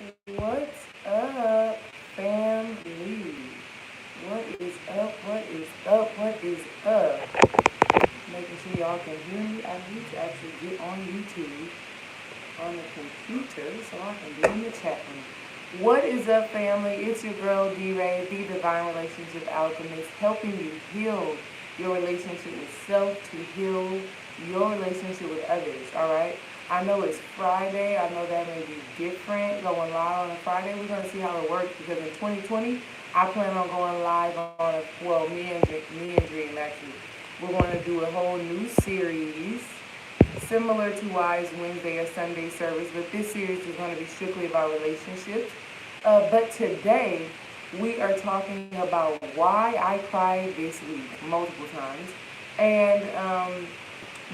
What's up, family? What is up? What is up? What is up? Making sure y'all can hear me. I need to actually get on YouTube on the computer so I can be in the chat room. What is up, family? It's your girl D-Ray, the Divine Relationship Alchemist, helping you heal your relationship with self to heal your relationship with others, all right? I know it's Friday. I know that may be different going live on a Friday. We're going to see how it works because in 2020, I plan on going live on me and Dream actually. We're going to do a whole new series similar to Wise Wednesday or Sunday service, but this series is going to be strictly about relationships. But today, we are talking about why I cried this week multiple times, and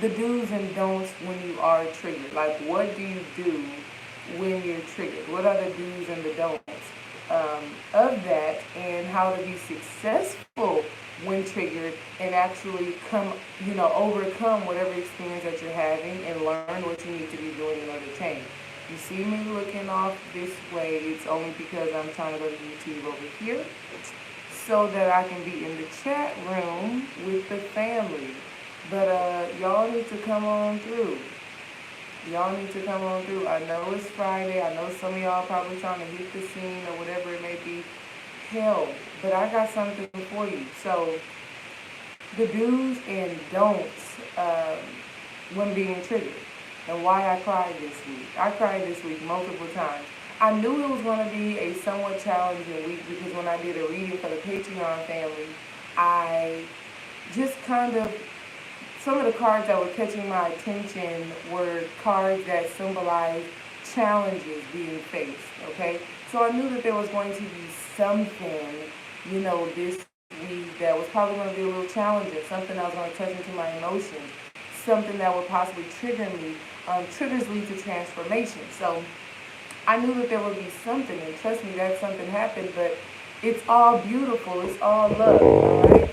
the do's and don'ts when you are triggered. Like, what do you do when you're triggered? What are the do's and the don'ts of that, and how to be successful when triggered and actually overcome whatever experience that you're having and learn what you need to be doing in order to change. You see me looking off this way, it's only because I'm trying to go to YouTube over here so that I can be in the chat room with the family. But y'all need to come on through. Y'all need to come on through. I know it's Friday. I know some of y'all probably trying to hit the scene or whatever it may be. Hell, but I got something for you. So, the do's and don'ts when being triggered, and why I cried this week. I cried this week multiple times. I knew it was going to be a somewhat challenging week because when I did a reading for the Patreon family, I just kind of, some of the cards that were catching my attention were cards that symbolized challenges being faced, okay? So I knew that there was going to be something, this week that was probably going to be a little challenging, something that was going to touch into my emotions, something that would possibly trigger me. Triggers lead to transformation. So I knew that there would be something, and trust me, that something happened, but it's all beautiful. It's all love, all right?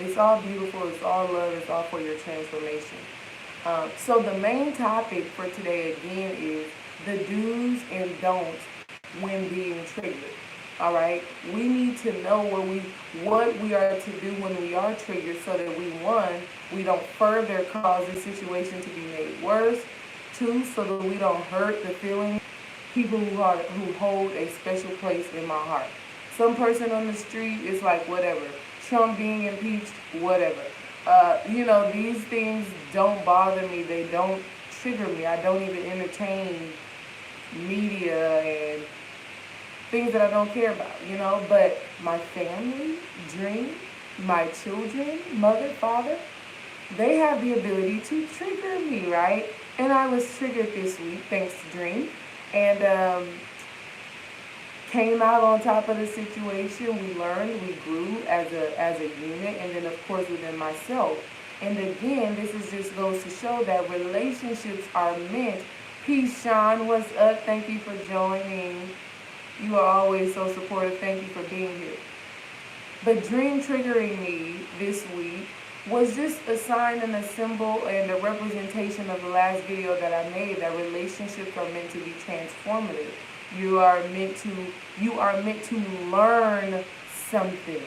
It's all beautiful. It's all love. It's all for your transformation. So the main topic for today, again, is the do's and don'ts when being triggered. All right, we need to know what we are to do when we are triggered, so that we don't further cause the situation to be made worse. Two, so that we don't hurt the feelings people who hold a special place in my heart. Some person on the street is like, whatever. Trump being impeached, whatever. These things don't bother me. They don't trigger me. I don't even entertain media and things that I don't care about, but my family, Dream, my children, mother, father, they have the ability to trigger me, right? And I was triggered this week, thanks to Dream, and came out on top of the situation. We learned, we grew as a unit, and then of course within myself. And again, this just goes to show that relationships are meant. Peace, Sean, what's up? Thank you for joining. You are always so supportive. Thank you for being here. But Dream triggering me this week was just a sign and a symbol and a representation of the last video that I made, that relationships are meant to be transformative. You are meant to learn something.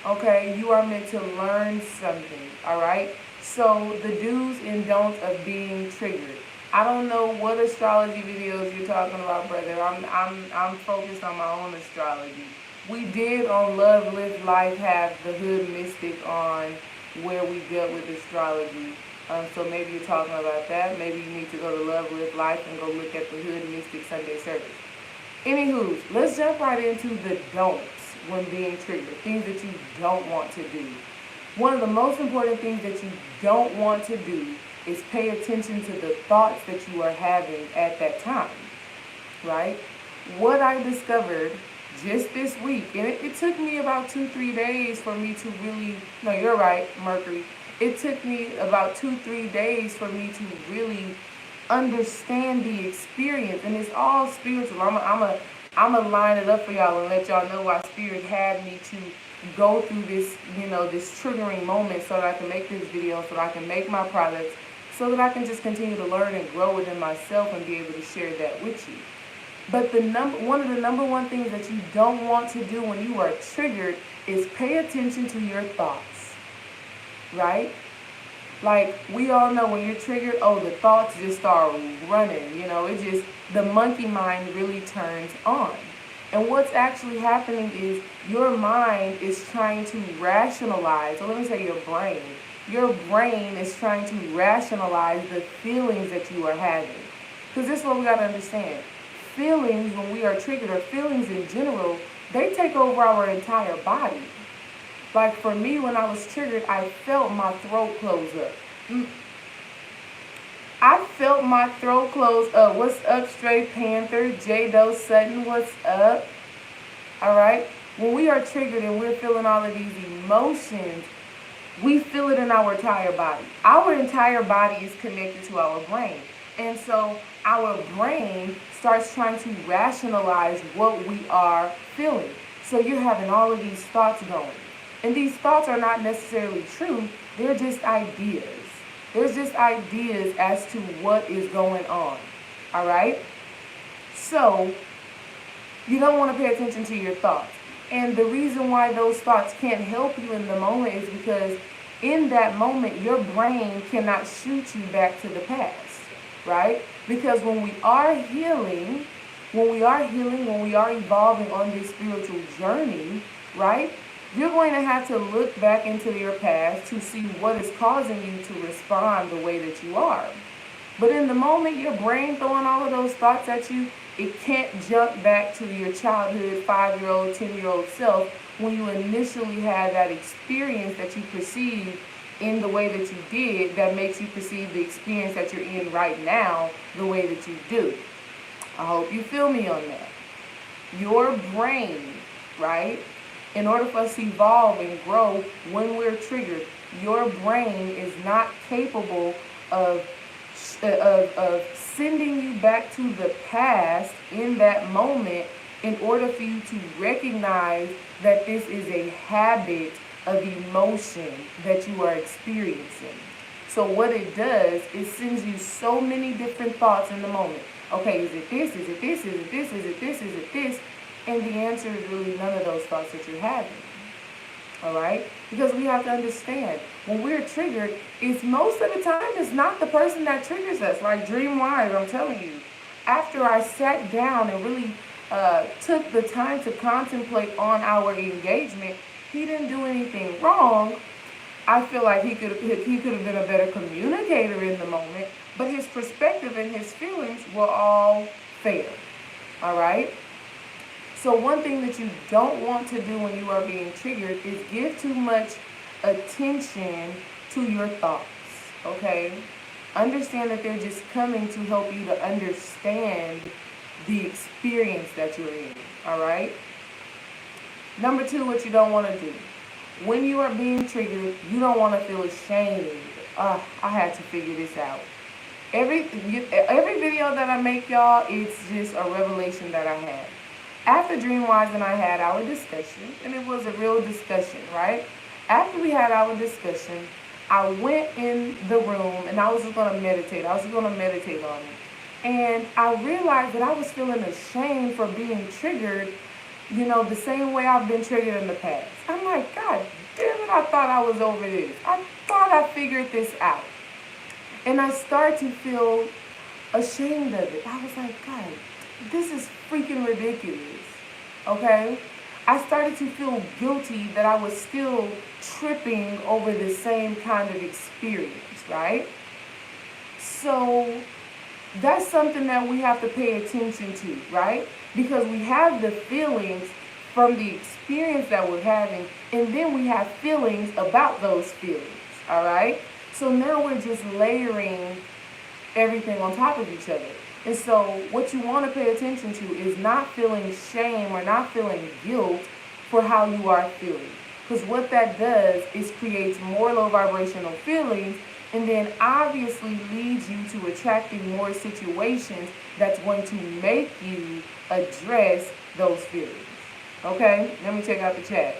Okay, you are meant to learn something, all right? So the do's and don'ts of being triggered. I don't know what astrology videos you're talking about, brother. I'm focused on my own astrology. We did on Love Live Life have the Hood Mystic on where we dealt with astrology. So maybe you're talking about that. Maybe you need to go to Love Live Life and go look at the Hood Mystic Sunday service. Anywho, let's jump right into the don'ts when being triggered. Things that you don't want to do. One of the most important things that you don't want to do is pay attention to the thoughts that you are having at that time, right? What I discovered just this week, and it took me about 2-3 days for me to really, no, you're right, Mercury. It took me about 2-3 days for me to really understand the experience, and it's all spiritual. I'm a line it up for y'all and let y'all know why Spirit had me to go through this, this triggering moment so that I can make this video, so that I can make my products, so that I can just continue to learn and grow within myself and be able to share that with you. But one of the number one things that you don't want to do when you are triggered is pay attention to your thoughts, right? Like, we all know when you're triggered, the thoughts just start running, the monkey mind really turns on. And what's actually happening is your mind is trying to rationalize, or let me say your brain. Your brain is trying to rationalize the feelings that you are having. Because this is what we got to understand. Feelings, when we are triggered, or feelings in general, they take over our entire body. Like for me, when I was triggered, I felt my throat close up. I felt my throat close up. What's up, Stray Panther? J-Do Sutton, what's up? All right? When we are triggered and we're feeling all of these emotions, we feel it in our entire body. Our entire body is connected to our brain. And so our brain starts trying to rationalize what we are feeling. So you're having all of these thoughts going. And these thoughts are not necessarily true. They're just ideas. There's just ideas as to what is going on. All right? So you don't want to pay attention to your thoughts. And the reason why those thoughts can't help you in the moment is because in that moment, your brain cannot shoot you back to the past. Right? Because when we are healing, when we are evolving on this spiritual journey, right? You're going to have to look back into your past to see what is causing you to respond the way that you are. But in the moment, your brain throwing all of those thoughts at you, it can't jump back to your childhood 5-year-old, 10-year-old self when you initially had that experience that you perceived in the way that you did that makes you perceive the experience that you're in right now the way that you do. I hope you feel me on that. Your brain, right? In order for us to evolve and grow when we're triggered, your brain is not capable of sending you back to the past in that moment in order for you to recognize that this is a habit of emotion that you are experiencing. So what it does, it sends you so many different thoughts in the moment. Okay, is it this? Is it this? Is it this? Is it this? Is it this? And the answer is really none of those thoughts that you're having. All right? Because we have to understand, when we're triggered, it's most of the time it's not the person that triggers us. Like dream-wise, I'm telling you. After I sat down and really took the time to contemplate on our engagement, he didn't do anything wrong. I feel like he could have been a better communicator in the moment, but his perspective and his feelings were all fair. All right? So one thing that you don't want to do when you are being triggered is give too much attention to your thoughts, okay? Understand that they're just coming to help you to understand the experience that you're in, all right? Number 2, what you don't want to do. When you are being triggered, you don't want to feel ashamed. I had to figure this out. Every video that I make, y'all, it's just a revelation that I had. After Dreamwise and I had our discussion, and it was a real discussion, right? After we had our discussion, I went in the room and I was just going to meditate. I was just going to meditate on it. And I realized that I was feeling ashamed for being triggered, you know, the same way I've been triggered in the past. I'm like, God damn it, I thought I was over this. I thought I figured this out. And I started to feel ashamed of it. I was like, God, this is freaking ridiculous, okay? I started to feel guilty that I was still tripping over the same kind of experience, right? So that's something that we have to pay attention to, right? Because we have the feelings from the experience that we're having, and then we have feelings about those feelings, all right? So now we're just layering everything on top of each other. And so what you want to pay attention to is not feeling shame or not feeling guilt for how you are feeling. Because what that does is creates more low vibrational feelings, and then obviously leads you to attracting more situations that's going to make you address those feelings. Okay? Let me check out the chat.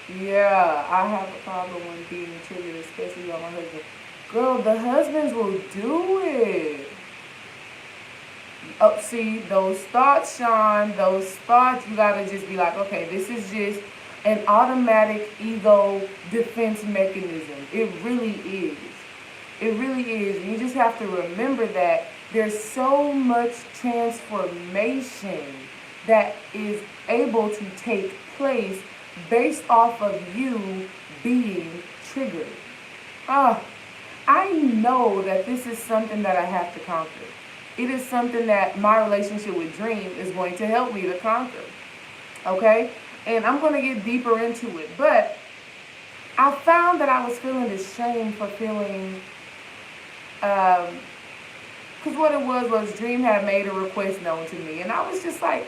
Yeah, I have a problem when being triggered, especially on my husband. Girl, the husbands will do it. Oh, see, those thoughts, Sean, those thoughts, you gotta just be like, okay, this is just an automatic ego defense mechanism. It really is. It really is. You just have to remember that there's so much transformation that is able to take place based off of you being triggered. Ah, I know that this is something that I have to conquer. It is something that my relationship with Dream is going to help me to conquer. Okay? And I'm going to get deeper into it. But I found that I was feeling ashamed for feeling, because what it was Dream had made a request known to me. And I was just like,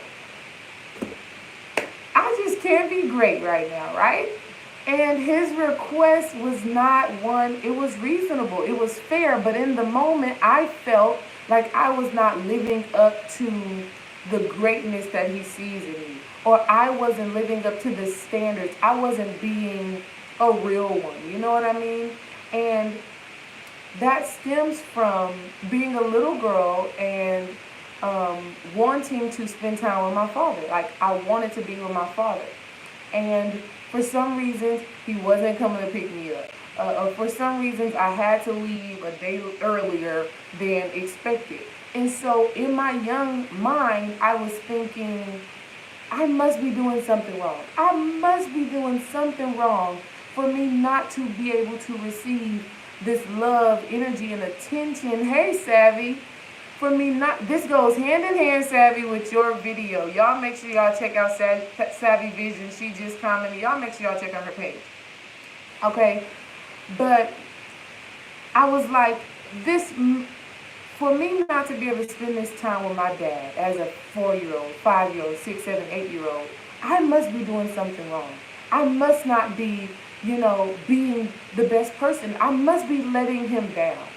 I just can't be great right now, right? And his request was not one, it was reasonable, it was fair, but in the moment I felt like I was not living up to the greatness that he sees in me. Or I wasn't living up to the standards. I wasn't being a real one. You know what I mean? And that stems from being a little girl and wanting to spend time with my father. Like, I wanted to be with my father. And for some reasons, he wasn't coming to pick me up. For some reasons, I had to leave a day earlier than expected. And so in my young mind, I was thinking, I must be doing something wrong. I must be doing something wrong for me not to be able to receive this love, energy, and attention. Hey, Savvy. For me not, this goes hand in hand, Savvy, with your video. Y'all make sure y'all check out Savvy Vision. She just commented. Y'all make sure y'all check out her page. Okay? But I was like, this, for me not to be able to spend this time with my dad as a 4-year-old, 5-year-old, 6, 7, 8-year-old, I must be doing something wrong. I must not be, being the best person. I must be letting him down.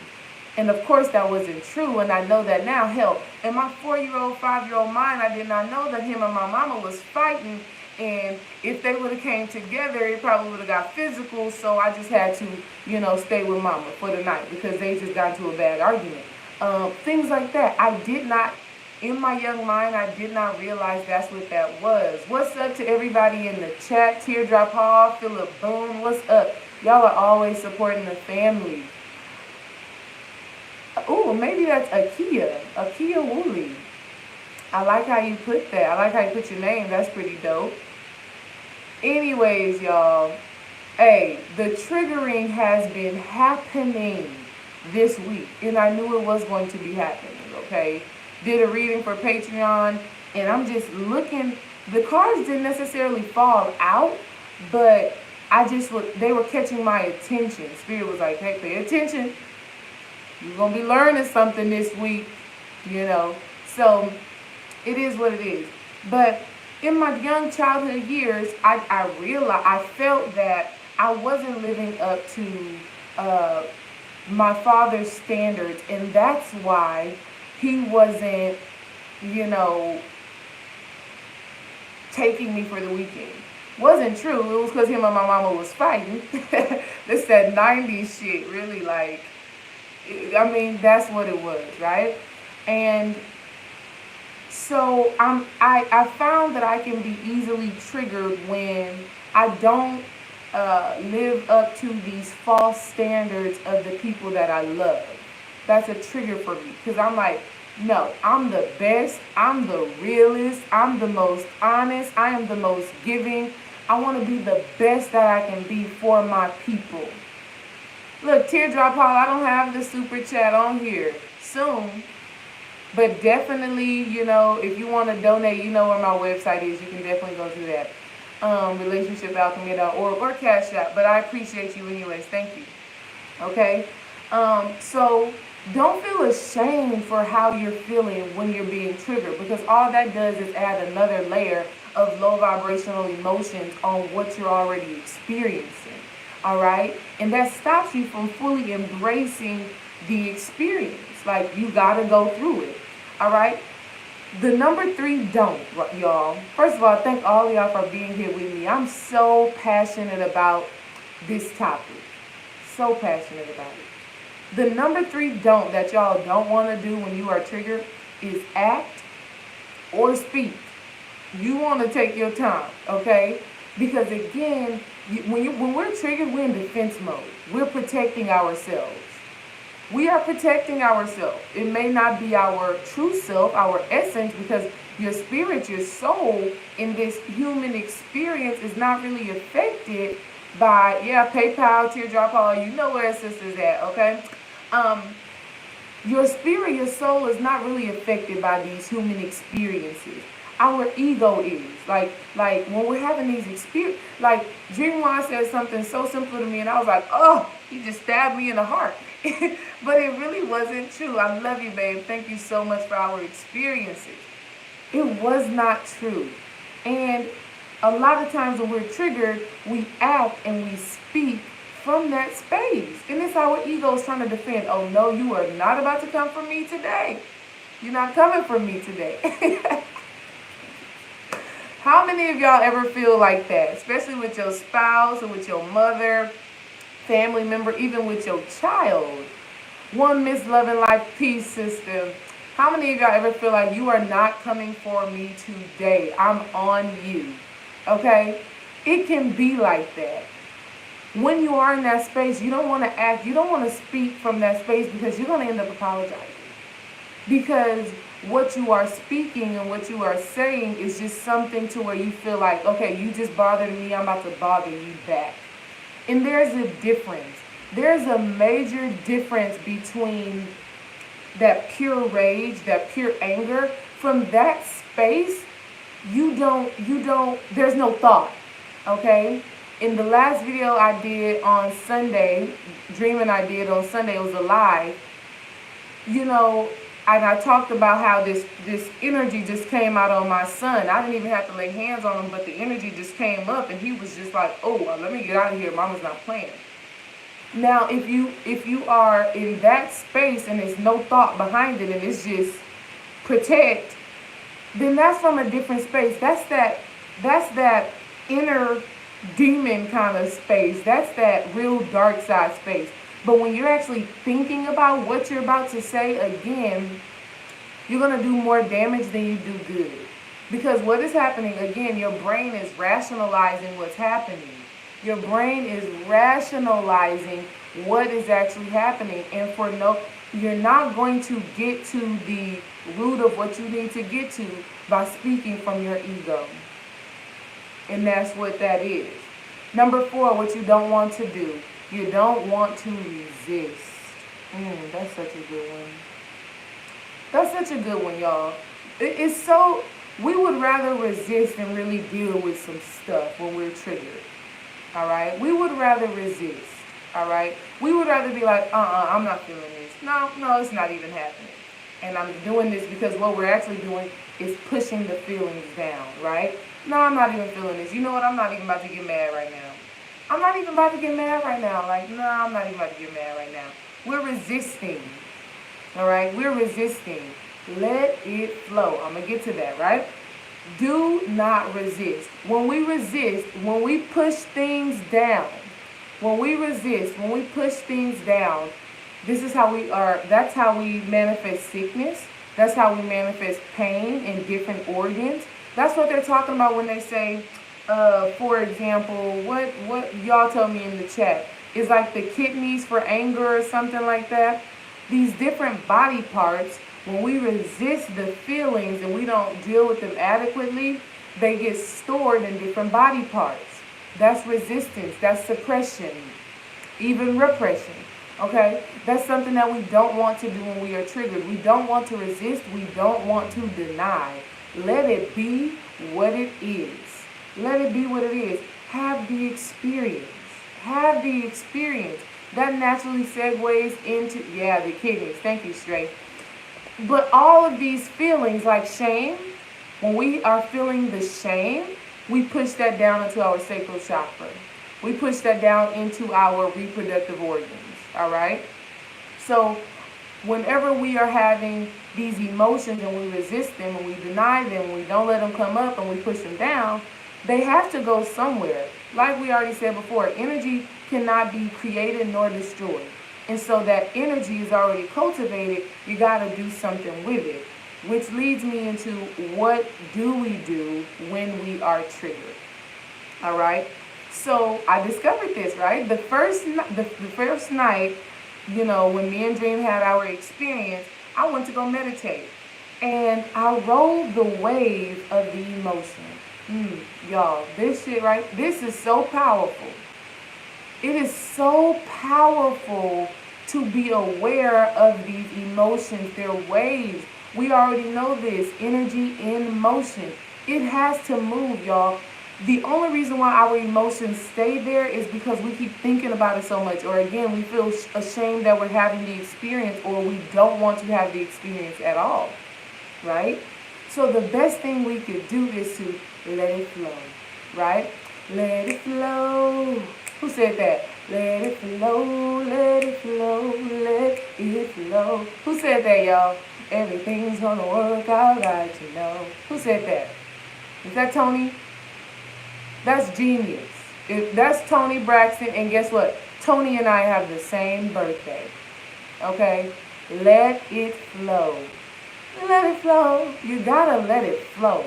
And of course that wasn't true, and I know that now. Hell, in my 4-year-old, 5-year-old mind, I did not know that him and my mama was fighting, and if they would have came together, it probably would have got physical, so I just had to, stay with mama for the night because they just got into a bad argument. Things like that. I did not, in my young mind, I did not realize that's what that was. What's up to everybody in the chat? Teardrop Hall, Philip Boone, what's up? Y'all are always supporting the family. Oh, maybe that's Akia Woolley. I like how you put that. I like how you put your name. That's pretty dope. Anyways, y'all. Hey, the triggering has been happening this week. And I knew it was going to be happening, okay? Did a reading for Patreon. And I'm just looking. The cards didn't necessarily fall out. But they were catching my attention. Spirit was like, hey, pay attention. You're going to be learning something this week, So it is what it is. But in my young childhood years, I realized, I felt that I wasn't living up to my father's standards. And that's why he wasn't, taking me for the weekend. Wasn't true. It was because him and my mama was fighting. This that 90s shit, really, like. I mean, that's what it was, right? And so I found that I can be easily triggered when I don't live up to these false standards of the people that I love. That's a trigger for me because I'm like, no, I'm the best. I'm the realest. I'm the most honest. I am the most giving. I want to be the best that I can be for my people. Look, Teardrop Hall, I don't have the super chat on here. Soon. But definitely, if you want to donate, you know where my website is. You can definitely go to that. Relationshipalchemy.org or Cash App. But I appreciate you anyways. Thank you. Okay? So don't feel ashamed for how you're feeling when you're being triggered. Because all that does is add another layer of low vibrational emotions on what you're already experiencing. All right? And that stops you from fully embracing the experience. Like, you got to go through it. All right? The number 3 don't, y'all. First of all, thank all of y'all for being here with me. I'm so passionate about this topic. So passionate about it. The number 3 don't that y'all don't want to do when you are triggered is act or speak. You want to take your time, okay? Because again, when we're triggered, we're in defense mode. We're protecting ourselves. We are protecting ourselves. It may not be our true self, our essence, because your spirit, your soul in this human experience is not really affected by, PayPal, teardrop, all you know where sisters at, okay? Your spirit, your soul is not really affected by these human experiences. Our ego is. Like when we're having these experiences, like Dreamwise said something so simple to me, and I was like, oh, he just stabbed me in the heart. But it really wasn't true. I love you, babe. Thank you so much for our experiences. It was not true. And a lot of times when we're triggered, we act and we speak from that space. And it's our egos trying to defend. Oh, no, you are not about to come for me today. You're not coming for me today. How many of y'all ever feel like that? Especially with your spouse or with your mother, family member, even with your child. One Miss Loving Life Peace System. How many of y'all ever feel like you are not coming for me today? I'm on you. Okay? It can be like that. When you are in that space, you don't want to act, you don't want to speak from that space because you're going to end up apologizing. Because what you are speaking and what you are saying is just something to where you feel like, okay, you just bothered me, I'm about to bother you back. And there's a difference. There's a major difference between that pure rage, that pure anger. From that space, there's no thought, okay? In the last video I did on Sunday, Dreaming I did on Sunday, it was a live, and I talked about how this energy just came out on my son. I didn't even have to lay hands on him, but the energy just came up, and he was just like, oh, well, let me get out of here. Mama's not playing. Now, if you are in that space and there's no thought behind it and it's just protect, then that's from a different space. That's that inner demon kind of space. That's that real dark side space. But when you're actually thinking about what you're about to say again, you're going to do more damage than you do good. Because what is happening, again, your brain is rationalizing what's happening. Your brain is rationalizing what is actually happening. And you're not going to get to the root of what you need to get to by speaking from your ego. And that's what that is. Number 4, what you don't want to do. You don't want to resist. That's such a good one. That's such a good one, y'all. We would rather resist than really deal with some stuff when we're triggered. All right? We would rather resist. All right? We would rather be like, I'm not feeling this. No, it's not even happening. And I'm doing this because what we're actually doing is pushing the feelings down, right? No, I'm not even feeling this. You know what? I'm not even about to get mad right now. I'm not even about to get mad right now. No, I'm not even about to get mad right now. We're resisting. All right? We're resisting. Let it flow. I'm going to get to that, right? Do not resist. When we resist, when we push things down, when we resist, when we push things down, this is how we are. That's how we manifest sickness. That's how we manifest pain in different organs. That's what they're talking about when they say, for example, what y'all tell me in the chat is like the kidneys for anger or something like that. These different body parts, when we resist the feelings and we don't deal with them adequately, they get stored in different body parts. That's resistance. That's suppression. Even repression. Okay? That's something that we don't want to do when we are triggered. We don't want to resist. We don't want to deny. Let it be what it is. Let it be what it is. Have the experience. Have the experience. That naturally segues into, the kidneys. Thank you, Stray. But all of these feelings like shame, when we are feeling the shame, we push that down into our sacral chakra. We push that down into our reproductive organs. All right? So whenever we are having these emotions and we resist them and we deny them and we don't let them come up and we push them down, they have to go somewhere. Like we already said before, energy cannot be created nor destroyed. And so that energy is already cultivated. You got to do something with it. Which leads me into, what do we do when we are triggered? All right. So I discovered this, right? The first night, when me and Dream had our experience, I went to go meditate. And I rode the wave of the emotion. Y'all, this shit, right? This is so powerful. It is so powerful to be aware of these emotions. They're waves. We already know this. Energy in motion. It has to move, y'all. The only reason why our emotions stay there is because we keep thinking about it so much. Or again, we feel ashamed that we're having the experience, or we don't want to have the experience at all. Right? So the best thing we could do is to let it flow. Right? Let it flow. Who said that? Let it flow, let it flow, let it flow. Who said that, y'all? Everything's gonna work out right, Who said that? Is that Tony? That's genius. That's Tony Braxton, and guess what? Tony and I have the same birthday. Okay? Let it flow. Let it flow. You gotta let it flow.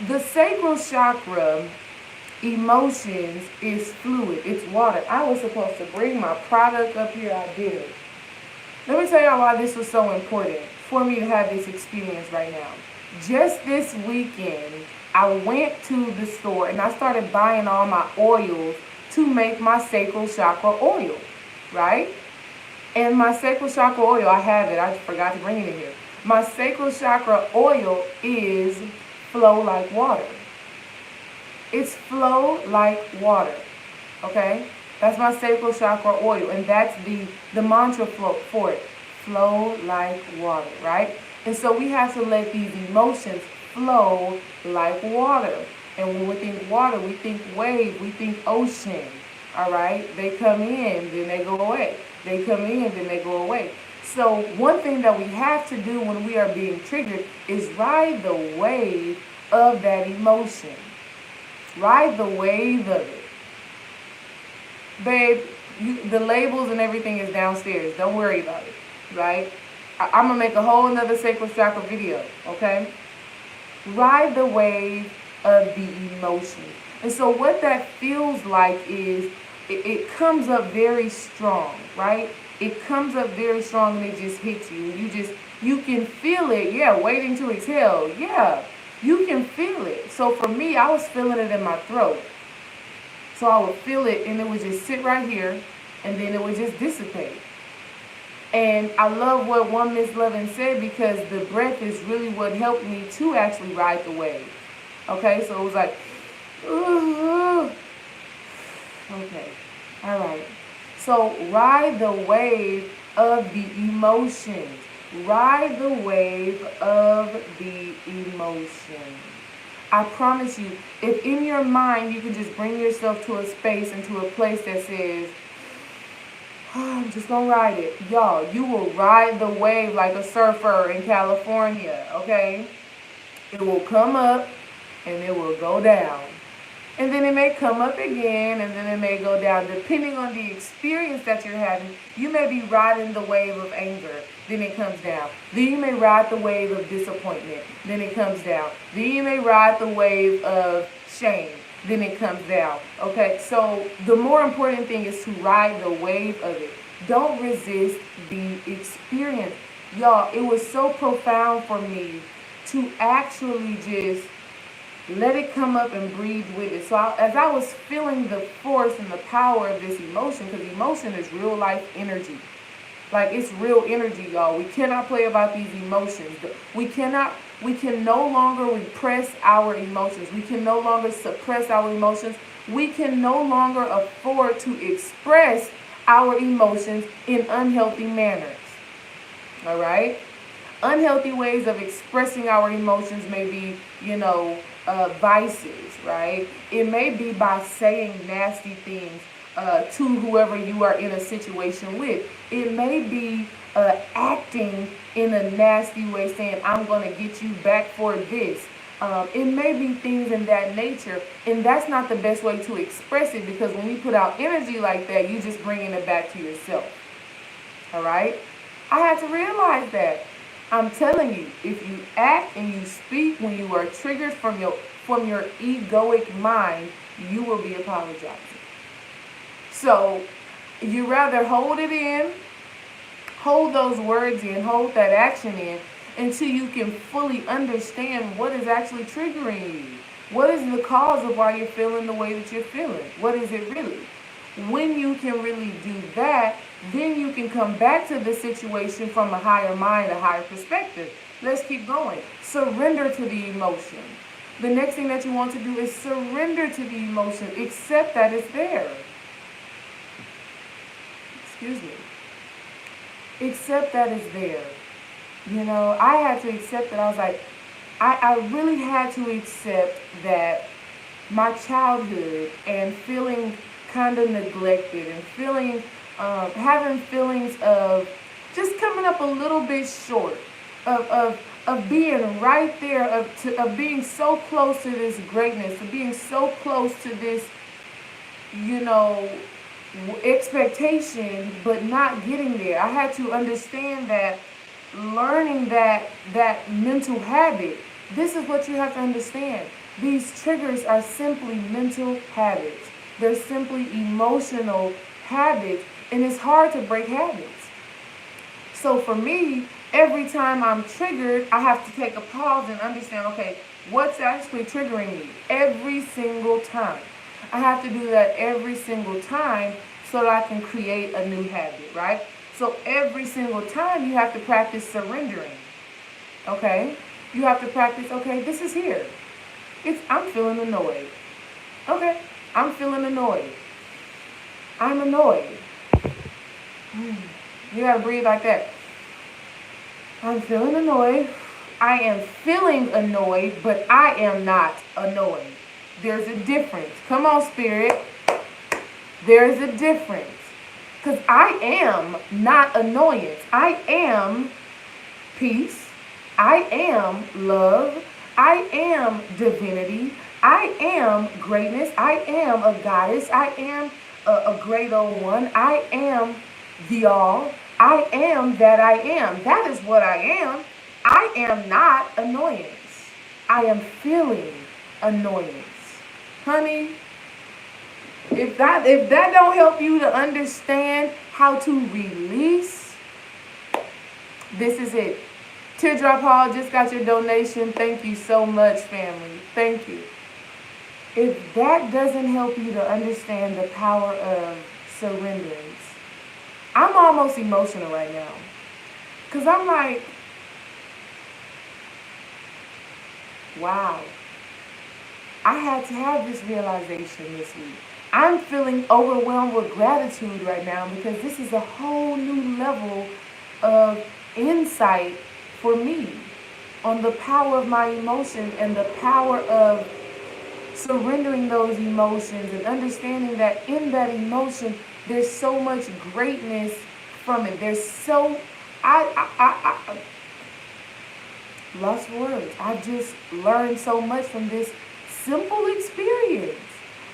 The sacral chakra, emotions, is fluid. It's water. I was supposed to bring my product up here. I didn't. Let me tell y'all why this was so important for me to have this experience right now. Just this weekend, I went to the store and I started buying all my oils to make my sacral chakra oil, right? And my sacral chakra oil, I have it. I forgot to bring it in here. My sacral chakra oil is flow like water. It's flow like water, okay? That's my sacral chakra oil, and that's the mantra for it. Flow like water, right? And so we have to let these emotions flow like water. And when we think water, we think wave, we think ocean, all right? They come in, then they go away. They come in, then they go away. So one thing that we have to do when we are being triggered is ride the wave of that emotion. Ride the wave of it. Babe, the labels and everything is downstairs. Don't worry about it, right? I'm going to make a whole nother sacral chakra video, okay? Ride the wave of the emotion. And so what that feels like is it comes up very strong, right? It comes up very strong and it just hits you. You can feel it, yeah, waiting to exhale, yeah. You can feel it. So for me, I was feeling it in my throat. So I would feel it and it would just sit right here and then it would just dissipate. And I love what one Miss Lovin said, because the breath is really what helped me to actually ride the wave. Okay, so it was like, ooh. Okay, all right. So ride the wave of the emotions. Ride the wave of the emotion. I promise you, if in your mind you can just bring yourself to a space and to a place that says, oh, I'm just going to ride it. Y'all, you will ride the wave like a surfer in California, okay? It will come up and it will go down. And then it may come up again, and then it may go down. Depending on the experience that you're having, you may be riding the wave of anger, then it comes down. Then you may ride the wave of disappointment, then it comes down. Then you may ride the wave of shame, then it comes down. Okay, so the more important thing is to ride the wave of it. Don't resist the experience. Y'all, it was so profound for me to actually just let it come up and breathe with it. So as I was feeling the force and the power of this emotion, because emotion is real life energy. Like, it's real energy, y'all. We cannot play about these emotions. We can no longer repress our emotions. We can no longer suppress our emotions. We can no longer afford to express our emotions in unhealthy manners. All right? Unhealthy ways of expressing our emotions may be, vices, right? It may be by saying nasty things to whoever you are in a situation with. It may be acting in a nasty way, saying, I'm going to get you back for this. It may be things in that nature, and that's not the best way to express it, because when you put out energy like that, you're just bringing it back to yourself. All right? I had to realize that. I'm telling you, if you act and you speak when you are triggered from your egoic mind, you will be apologizing. So you rather hold it in, hold those words in, hold that action in, until you can fully understand what is actually triggering you. What is the cause of why you're feeling the way that you're feeling? What is it really? When you can really do that, then you can come back to the situation from a higher mind, a higher perspective. Let's keep going. Surrender to the emotion. The next thing that you want to do is surrender to the emotion. Accept that it's there. Excuse me. Accept that it's there. You know, I had to accept that. I was like, I really had to accept that my childhood and feeling kind of neglected and feeling, having feelings of just coming up a little bit short of being right there, of being so close to this greatness, of being so close to this, you know, expectation, but not getting there. I had to understand that, learning that mental habit. This is what you have to understand. These triggers are simply mental habits. They're simply emotional habits, and it's hard to break habits. So for me, every time I'm triggered, I have to take a pause and understand, okay, what's actually triggering me every single time. I have to do that every single time so that I can create a new habit, right? So every single time you have to practice surrendering, okay? You have to practice, okay, this is here. I'm feeling annoyed. Okay, I'm feeling annoyed. I'm annoyed. You gotta breathe like that. I'm feeling annoyed. I am feeling annoyed, but I am not annoyed. There's a difference. Come on, Spirit. There's a difference. Because I am not annoyance. I am peace. I am love. I am divinity. I am greatness. I am a goddess. I am a great old one. I am the all. I am that I am. That is what I am. I am not annoyance. I am feeling annoyance. Honey, if that don't help you to understand how to release, this is it. Teardrop Hall just got your donation. Thank you so much, family. Thank you. If that doesn't help you to understand the power of surrenderance, I'm almost emotional right now. Because I'm like, wow. I had to have this realization this week. I'm feeling overwhelmed with gratitude right now because this is a whole new level of insight for me on the power of my emotion and the power of surrendering those emotions and understanding that in that emotion there's so much greatness from it. There's so I lost words. I just learned so much from this simple experience.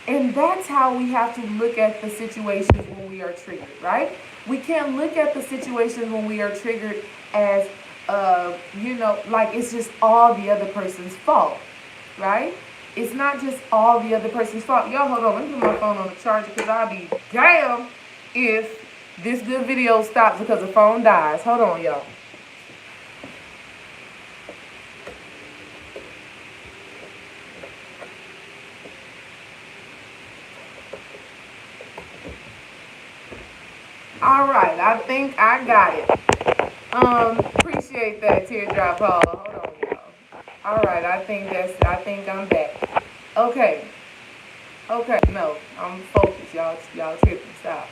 And that's how we have to look at the situations when we are triggered, right? We can't look at the situations when we are triggered as, like it's just all the other person's fault, right? It's not just all the other person's fault. Y'all, hold on. Let me put my phone on the charger because I'll be damned if this good video stops because the phone dies. Hold on, y'all. All right, I think I got it. Appreciate that, Teardrop Hall. Hold on, y'all. All right, I think I'm back. Okay, no, I'm focused, y'all tripping, stop.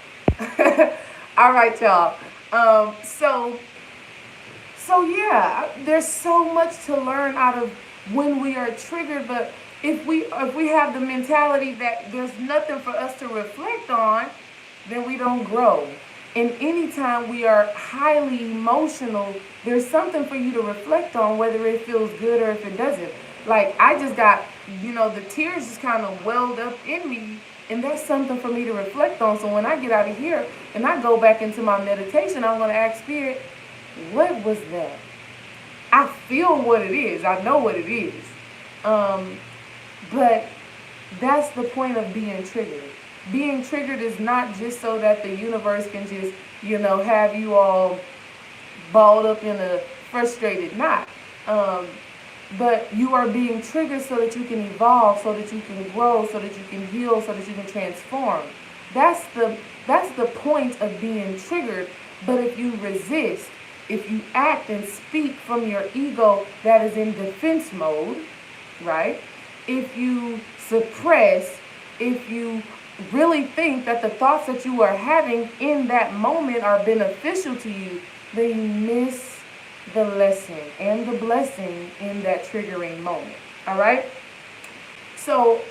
All right, y'all. So yeah, there's so much to learn out of when we are triggered, but If we have the mentality that there's nothing for us to reflect on, then we don't grow. And anytime we are highly emotional, there's something for you to reflect on, whether it feels good or if it doesn't. Like I just got, the tears just kind of welled up in me, and that's something for me to reflect on. So when I get out of here and I go back into my meditation, I'm going to ask Spirit, what was that? I feel what it is. I know what it is. But that's the point of being triggered. Being triggered is not just so that the universe can just, have you all balled up in a frustrated knot. But you are being triggered so that you can evolve, so that you can grow, so that you can heal, so that you can transform. That's the point of being triggered. But if you resist, if you act and speak from your ego that is in defense mode, right? If you suppress, if you really think that the thoughts that you are having in that moment are beneficial to you, then you miss the lesson and the blessing in that triggering moment. All right? So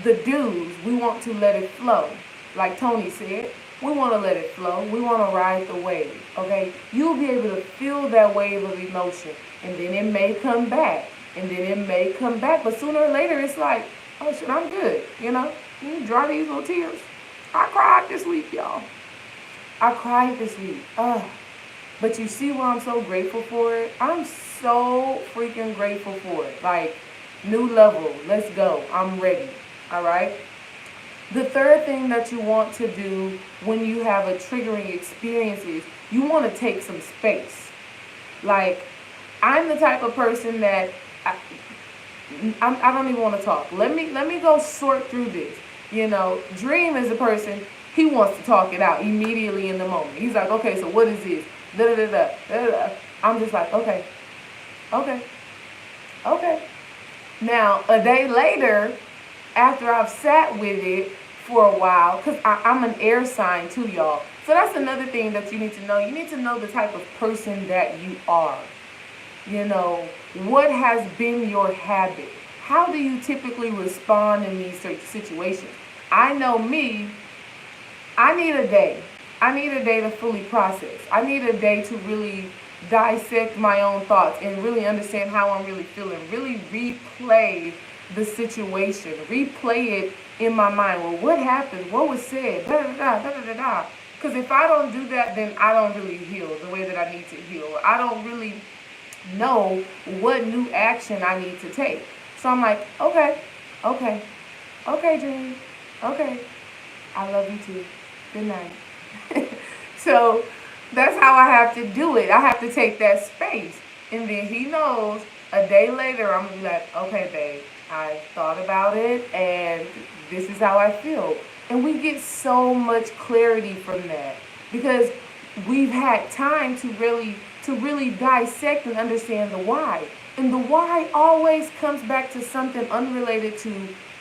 the dues, we want to let it flow. Like Tony said, we want to let it flow. We want to ride the wave. Okay? You'll be able to feel that wave of emotion, and then it may come back. And then it may come back, but sooner or later it's like, oh shit, I'm good, You dry these little tears. I cried this week, y'all. I cried this week. But you see why I'm so grateful for it? I'm so freaking grateful for it. Like, new level, let's go. I'm ready, all right? The third thing that you want to do when you have a triggering experience is you want to take some space. Like, I'm the type of person that I don't even want to talk. Let me go sort through this. Dream is a person, he wants to talk it out immediately in the moment. He's like, okay, so what is this? Da, da, da, da, da, da. I'm just like, okay. Now, a day later, after I've sat with it for a while, because I'm an air sign too, y'all. So that's another thing that you need to know. You need to know the type of person that you are. What has been your habit? How do you typically respond in these situations? I know me, I need a day. I need a day to fully process. I need a day to really dissect my own thoughts and really understand how I'm really feeling. Really replay the situation. Replay it in my mind. Well, what happened? What was said? Da, da, da, da, da, da. Because if I don't do that, then I don't really heal the way that I need to heal. I don't really know what new action I need to take. So I'm like, okay, Dream. Okay. I love you too. Good night. So that's how I have to do it. I have to take that space. And then he knows a day later, I'm going to be like, okay, babe, I thought about it and this is how I feel. And we get so much clarity from that because we've had time to really dissect and understand the why. And the why always comes back to something unrelated to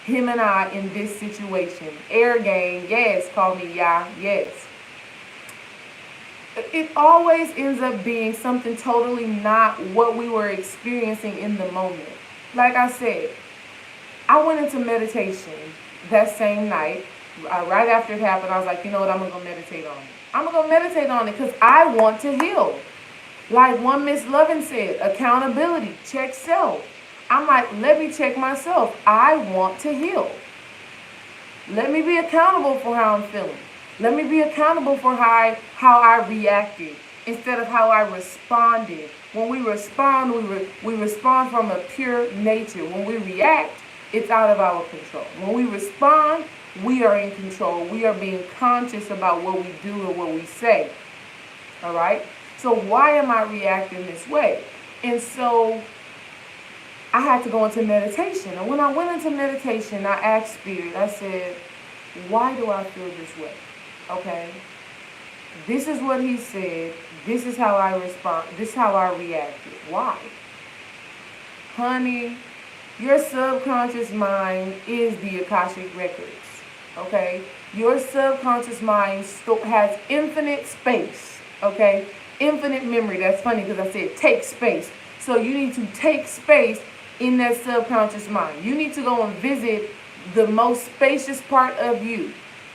him and I in this situation. Air gang, yes, call me ya, yes. It always ends up being something totally not what we were experiencing in the moment. Like I said, I went into meditation that same night. Right after it happened, I was like, you know what, I'm going to go meditate on it. I'm going to go meditate on it because I want to heal. Like one Miss Lovin said, accountability, check self. I'm like, let me check myself. I want to heal. Let me be accountable for how I'm feeling. Let me be accountable for how I reacted instead of how I responded. When we respond, we respond from a pure nature. When we react, it's out of our control. When we respond, we are in control. We are being conscious about what we do and what we say. All right? So why am I reacting this way? And so I had to go into meditation. And when I went into meditation, I asked Spirit, I said, why do I feel this way? Okay? This is what he said. This is how I respond. This is how I reacted. Why? Honey, your subconscious mind is the Akashic Records. Okay? Your subconscious mind has infinite space. Okay? Infinite memory. That's funny because I said take space. So you need to take space in that subconscious mind. You need to go and visit the most spacious part of you,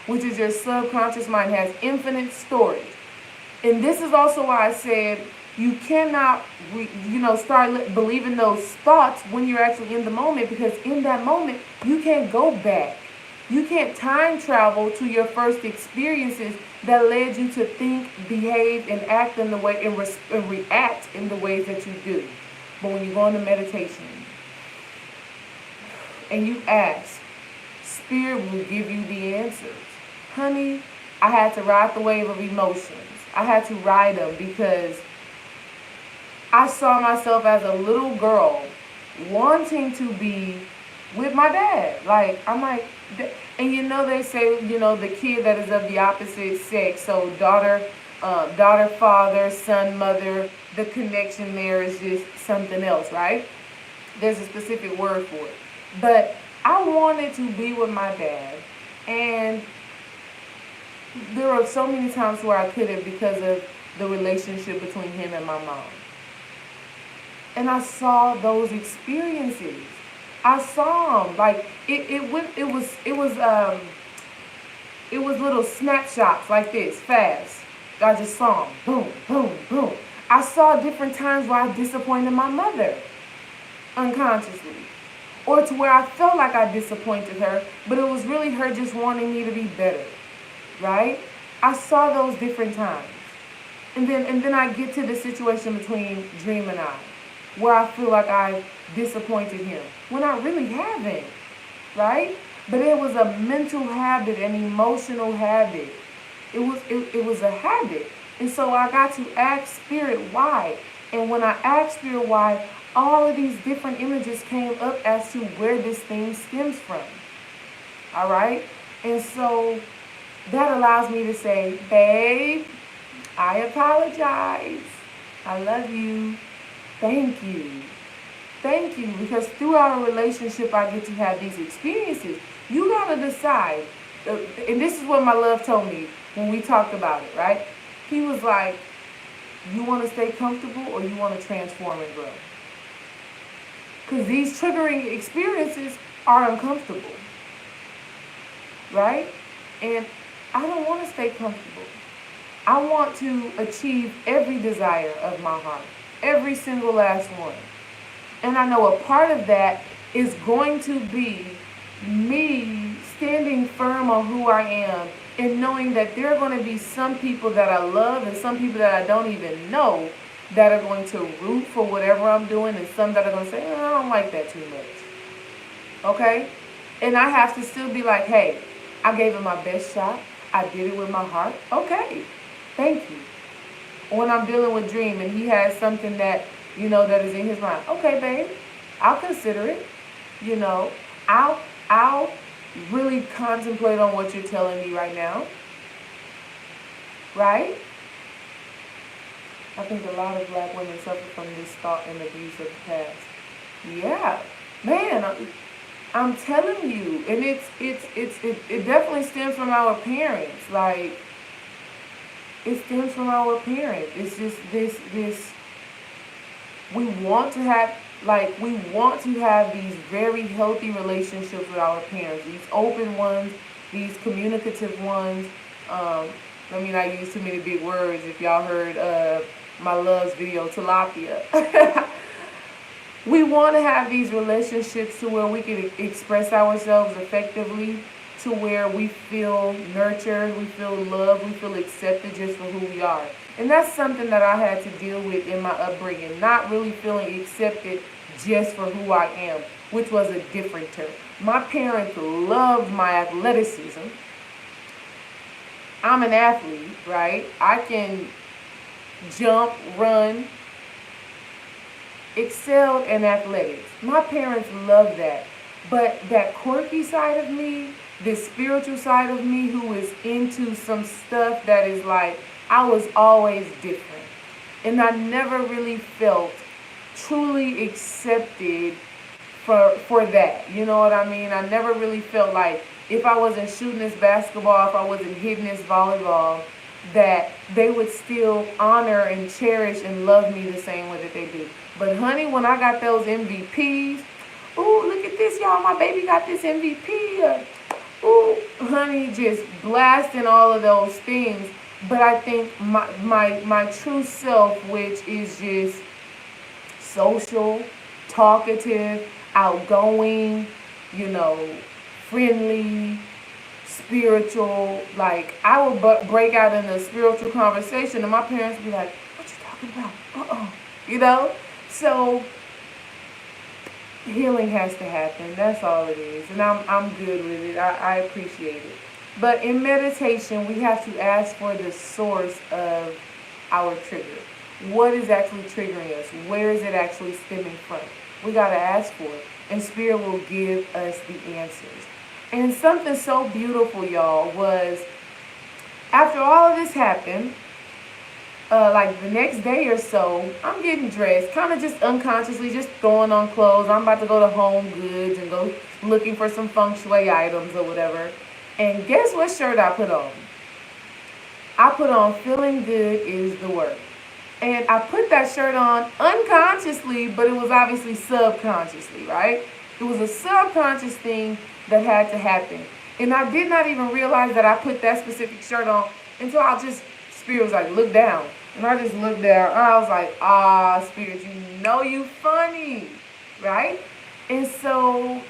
which is your subconscious mind. It has infinite storage. And this is also why I said you cannot, start believing those thoughts when you're actually in the moment, because in that moment, you can't go back. You can't time travel to your first experiences that led you to think, behave, and act in the way, and react in the ways that you do. But when you go into meditation and you ask, Spirit will give you the answers. Honey, I had to ride the wave of emotions. I had to ride them because I saw myself as a little girl wanting to be with my dad. I'm like, and they say, the kid that is of the opposite sex, so daughter, father, son, mother, the connection there is just something else, right? There's a specific word for it. But I wanted to be with my dad, and there were so many times where I couldn't because of the relationship between him and my mom. And I saw those experiences. I saw them. It was little snapshots like this, fast. I just saw them. Boom, boom, boom. I saw different times where I disappointed my mother unconsciously. Or to where I felt like I disappointed her, but it was really her just wanting me to be better. Right? I saw those different times. And then I get to the situation between Dream and I, where I feel like I disappointed him, when I really haven't. Right? But it was a mental habit, an emotional habit. It was a habit. And so I got to ask Spirit why. And when I asked Spirit why, all of these different images came up as to where this thing stems from. All right? And so that allows me to say, babe, I apologize. I love you. Thank you. Thank you. Because through our relationship, I get to have these experiences. You got to decide. And this is what my love told me when we talked about it, right? He was like, you want to stay comfortable or you want to transform and grow? Because these triggering experiences are uncomfortable. Right? And I don't want to stay comfortable. I want to achieve every desire of my heart. Every single last one. And I know a part of that is going to be me standing firm on who I am and knowing that there are going to be some people that I love and some people that I don't even know that are going to root for whatever I'm doing, and some that are going to say, I don't like that too much. Okay? And I have to still be like, hey, I gave it my best shot. I did it with my heart. Okay. Thank you. When I'm dealing with Dream and he has something that, that is in his mind. Okay, babe, I'll consider it. I'll really contemplate on what you're telling me right now. Right? I think a lot of black women suffer from this thought and abuse of the past. Yeah. Man, I'm telling you. And it definitely stems from our parents. It stems from our parents. It's just this we want to have these very healthy relationships with our parents. These open ones, these communicative ones. Let me not use too many big words. If y'all heard my love's video, tilapia. We want to have these relationships to where we can express ourselves effectively, to where we feel nurtured, we feel loved, we feel accepted just for who we are. And that's something that I had to deal with in my upbringing, not really feeling accepted just for who I am, which was a different term. My parents loved my athleticism. I'm an athlete, right? I can jump, run, excelled in athletics. My parents loved that. But that quirky side of me, this spiritual side of me who is into some stuff that is like, I was always different. And I never really felt truly accepted for that. You know what I mean? I never really felt like if I wasn't shooting this basketball, if I wasn't hitting this volleyball, that they would still honor and cherish and love me the same way that they do. But honey, when I got those MVPs, ooh, look at this, y'all, my baby got this MVP. Ooh, honey, just blasting all of those things. But I think my true self, which is just social, talkative, outgoing, friendly, spiritual. Like, I would break out in a spiritual conversation, and my parents would be like, "What you talking about?" So healing has to happen. That's all it is, and I'm good with it. I appreciate it. But in meditation, we have to ask for the source of our trigger. What is actually triggering us? Where is it actually stemming from? We got to ask for it, and Spirit will give us the answers. And something so beautiful, y'all, was after all of this happened, like the next day or so, I'm getting dressed, kind of just unconsciously, just throwing on clothes. I'm about to go to Home Goods and go looking for some feng shui items or whatever. And guess what shirt I put on? I put on "Feeling Good is the Work." And I put that shirt on unconsciously, but it was obviously subconsciously, right? It was a subconscious thing that had to happen. And I did not even realize that I put that specific shirt on until Spirit was like, "Look down." And I just looked down. And I was like, Spirit, you funny, right? And so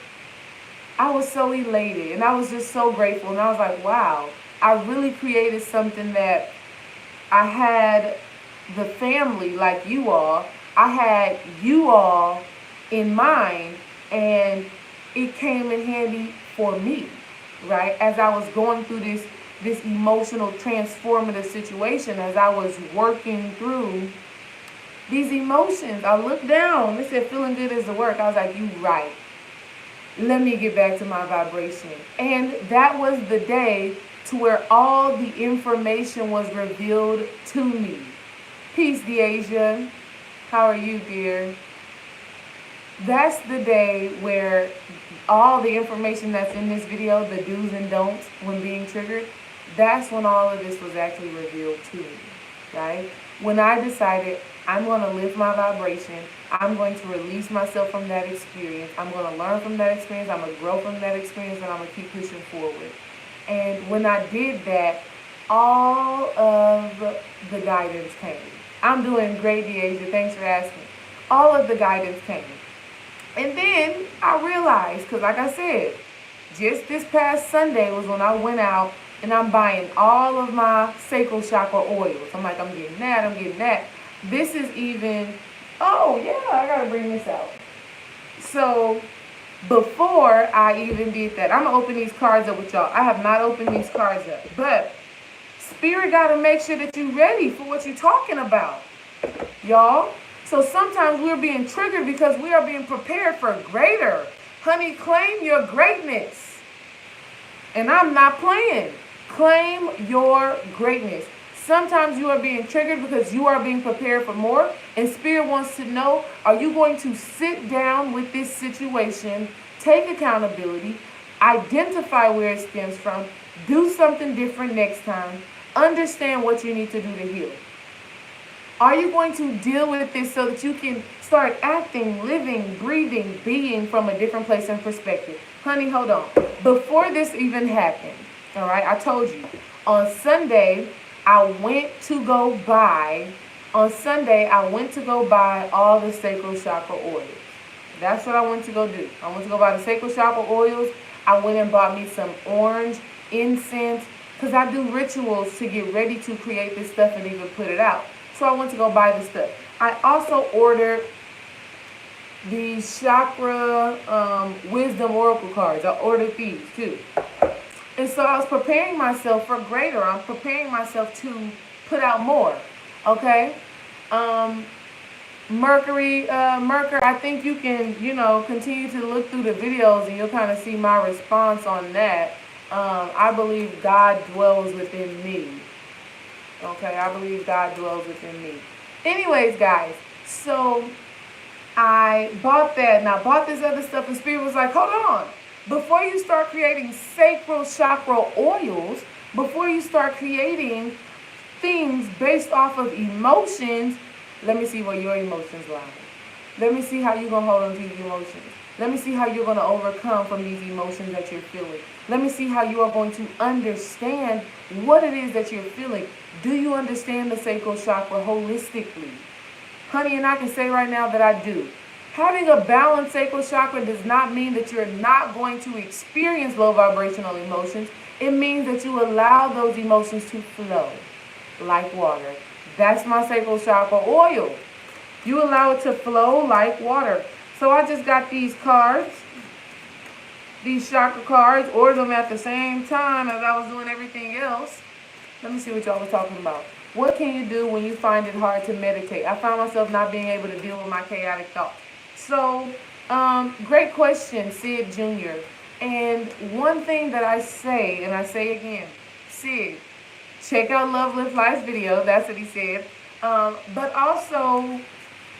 I was so elated, and I was just so grateful. And I was like, wow, I really created something that I had the family, like you all. I had you all in mind, and it came in handy for me, right? As I was going through this emotional transformative situation, as I was working through these emotions, I looked down. It said "Feeling Good is the Work." I was like, you right. Let me get back to my vibration. And that was the day to where all the information was revealed to me. Peace, Deasia. How are you, dear? That's the day where all the information that's in this video, the do's and don'ts when being triggered, that's when all of this was actually revealed to me, right? When I decided I'm going to lift my vibration, I'm going to release myself from that experience, I'm going to learn from that experience, I'm going to grow from that experience, and I'm going to keep pushing forward. And when I did that, all of the guidance came. I'm doing great, Deasia. Thanks for asking. All of the guidance came. And then I realized, because like I said, just this past Sunday was when I went out and I'm buying all of my sacral chakra oils. I'm like, I'm getting that. This is even, oh yeah, I got to bring this out. So before I even did that, I'm going to open these cards up with y'all. I have not opened these cards up, but Spirit got to make sure that you're ready for what you're talking about, y'all. So sometimes we're being triggered because we are being prepared for greater. Honey, claim your greatness. And I'm not playing. Claim your greatness. Sometimes you are being triggered because you are being prepared for more. And Spirit wants to know, are you going to sit down with this situation, take accountability, identify where it stems from, do something different next time, understand what you need to do to heal? Are you going to deal with this so that you can start acting, living, breathing, being from a different place and perspective? Honey, hold on. Before this even happened, all right, I told you, on Sunday, I went to go buy all the sacral chakra oils. That's what I went to go do. I went to go buy the sacral chakra oils. I went and bought me some orange incense because I do rituals to get ready to create this stuff and even put it out. So I went to go buy the stuff. I also ordered these chakra wisdom oracle cards. I ordered these too. And so I was preparing myself for greater. I'm preparing myself to put out more. Okay? Mercury, I think you can, continue to look through the videos and you'll kind of see my response on that. I believe God dwells within me. Okay, I believe God dwells within me. Anyways, guys, so I bought that and I bought this other stuff and Spirit was like, hold on. Before you start creating sacral chakra oils, before you start creating things based off of emotions, let me see where your emotions lie. Let me see how you're going to hold on to these emotions. Let me see how you're going to overcome from these emotions that you're feeling. Let me see how you are going to understand what it is that you're feeling. Do you understand the sacral chakra holistically? Honey, and I can say right now that I do. Having a balanced sacral chakra does not mean that you're not going to experience low vibrational emotions. It means that you allow those emotions to flow like water. That's my sacral chakra oil. You allow it to flow like water. So I just got these cards, these chakra cards, ordered them at the same time as I was doing everything else. Let me see what y'all were talking about. What can you do when you find it hard to meditate? I found myself not being able to deal with my chaotic thoughts. So, great question, Sid Jr. And one thing that I say, and I say again, Sid, check out Love Live Life's video. That's what he said. But also,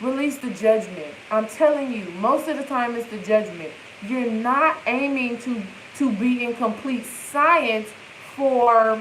release the judgment. I'm telling you, most of the time it's the judgment. You're not aiming to be in complete science for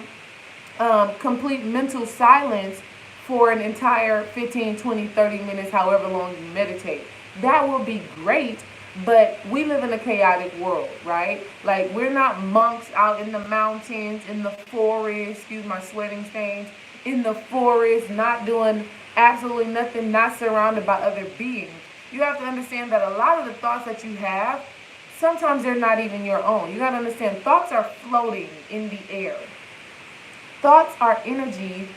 complete mental silence for an entire 15, 20, 30 minutes, however long you meditate. That will be great, but we live in a chaotic world, right? Like, we're not monks out in the mountains, in the forest, excuse my sweating stains, in the forest, not doing absolutely nothing, not surrounded by other beings. You have to understand that a lot of the thoughts that you have, sometimes they're not even your own. You got to understand, thoughts are floating in the air. Thoughts are energy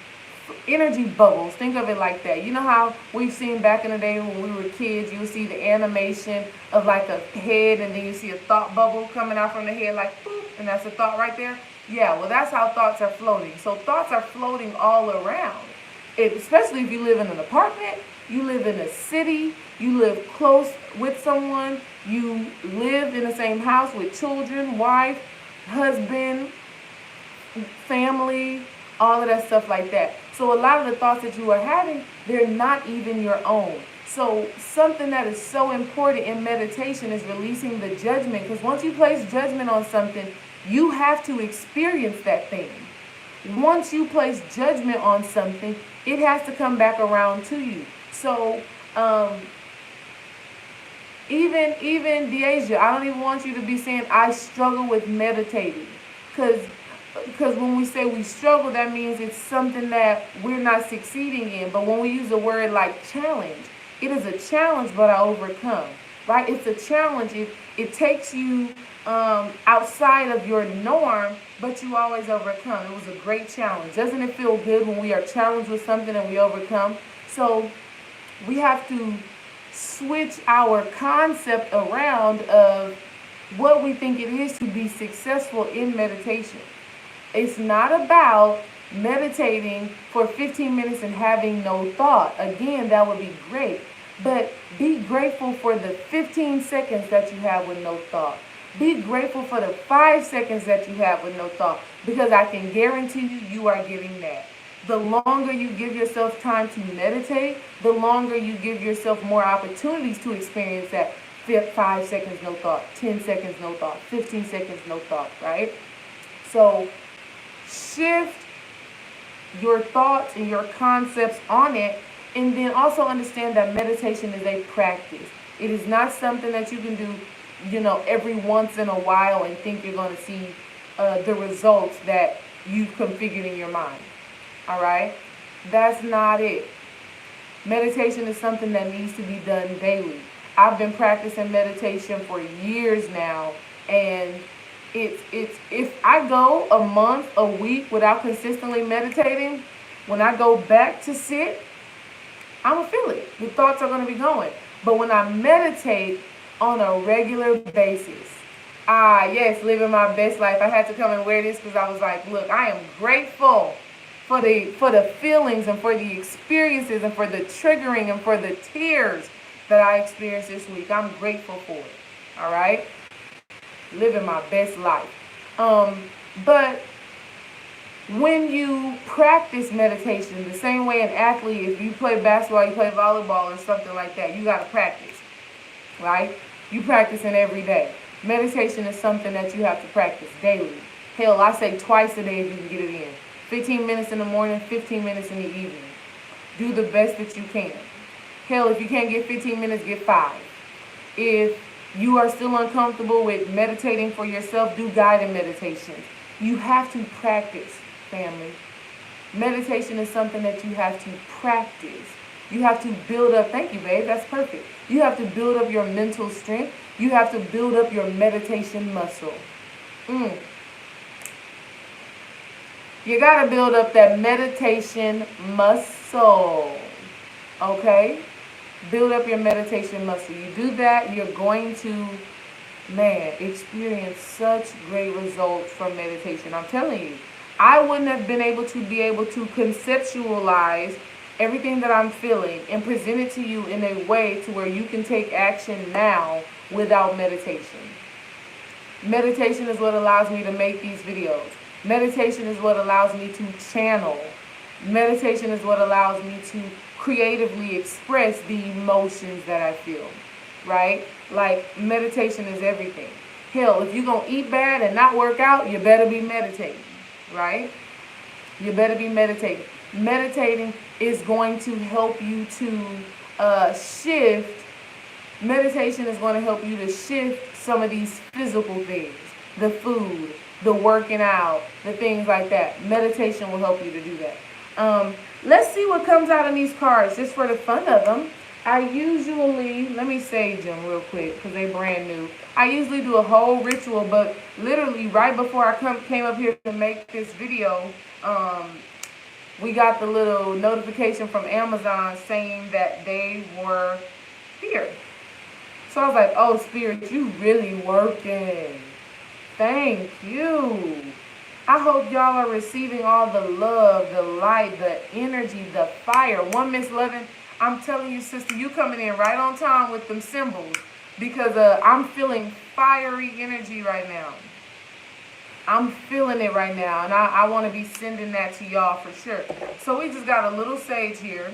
bubbles. Think of it like that. You know how we've seen back in the day when we were kids, you would see the animation of like a head, and then you see a thought bubble coming out from the head like boop, and that's a thought right there. Yeah, well, that's how thoughts are floating. So thoughts are floating all around. Especially if you live in an apartment, you live in a city, you live close with someone, you live in the same house with children, wife, husband, family, all of that stuff like that. So a lot of the thoughts that you are having, they're not even your own. So something that is so important in meditation is releasing the judgment, because once you place judgment on something, you have to experience that thing. Once you place judgment on something, it has to come back around to you. So even Deasia, I don't even want you to be saying I struggle with meditating, because when we say we struggle, that means it's something that we're not succeeding in. But when we use a word like challenge, it is a challenge, but I overcome, right? It's a challenge. It takes you outside of your norm, but you always overcome. It was a great challenge. Doesn't it feel good when we are challenged with something and we overcome? So we have to switch our concept around of what we think it is to be successful in meditation. It's not about meditating for 15 minutes and having no thought. Again, that would be great. But be grateful for the 15 seconds that you have with no thought. Be grateful for the 5 seconds that you have with no thought, because I can guarantee you are getting that. The longer you give yourself time to meditate, the longer you give yourself more opportunities to experience that 5 seconds no thought, 10 seconds no thought, 15 seconds no thought, right? So shift your thoughts and your concepts on it, and then also understand that meditation is a practice. It is not something that you can do, every once in a while and think you're going to see the results that you've configured in your mind. All right? That's not it. Meditation is something that needs to be done daily. I've been practicing meditation for years now, and it's if I go a month, a week without consistently meditating, when I go back to sit, I'm going to feel it. The thoughts are going to be going. But when I meditate on a regular basis, yes, living my best life. I had to come and wear this because I was like, look, I am grateful for the feelings and for the experiences and for the triggering and for the tears that I experienced this week. I'm grateful for it. All right? Living my best life. But when you practice meditation, the same way an athlete, if you play basketball, you play volleyball or something like that, you got to practice, right? You practicing every day. Meditation is something that you have to practice daily. Hell, I say twice a day if you can get it in. 15 minutes in the morning, 15 minutes in the evening. Do the best that you can. Hell, if you can't get 15 minutes, get 5. If you are still uncomfortable with meditating for yourself, do guided meditations. You have to practice, family. Meditation is something that you have to practice. You have to build up, thank you, babe, that's perfect. You have to build up your mental strength. You have to build up your meditation muscle. You got to build up that meditation muscle, okay? Build up your meditation muscle. You do that, you're going to, experience such great results from meditation. I'm telling you, I wouldn't have been able to conceptualize everything that I'm feeling and present it to you in a way to where you can take action now without meditation. Meditation is what allows me to make these videos. Meditation is what allows me to channel. Meditation is what allows me to creatively express the emotions that I feel, right? Like, meditation is everything. Hell, if you're going to eat bad and not work out, you better be meditating, right? You better be meditating. Meditating is going to help you to shift. Meditation is going to help you to shift some of these physical things, the food, the working out, the things like that. Meditation will help you to do that. Let's see what comes out of these cards, just for the fun of them. I usually, let me sage them real quick because they're brand new. I usually do a whole ritual, but literally right before I came up here to make this video, we got the little notification from Amazon saying that they were here. So I was like, oh, Spirit, you really working. Thank you. I hope y'all are receiving all the love, the light, the energy, the fire. One Miss Lovin', I'm telling you, sister, you coming in right on time with them symbols, because I'm feeling fiery energy right now. I'm feeling it right now, and I want to be sending that to y'all for sure. So we just got a little sage here,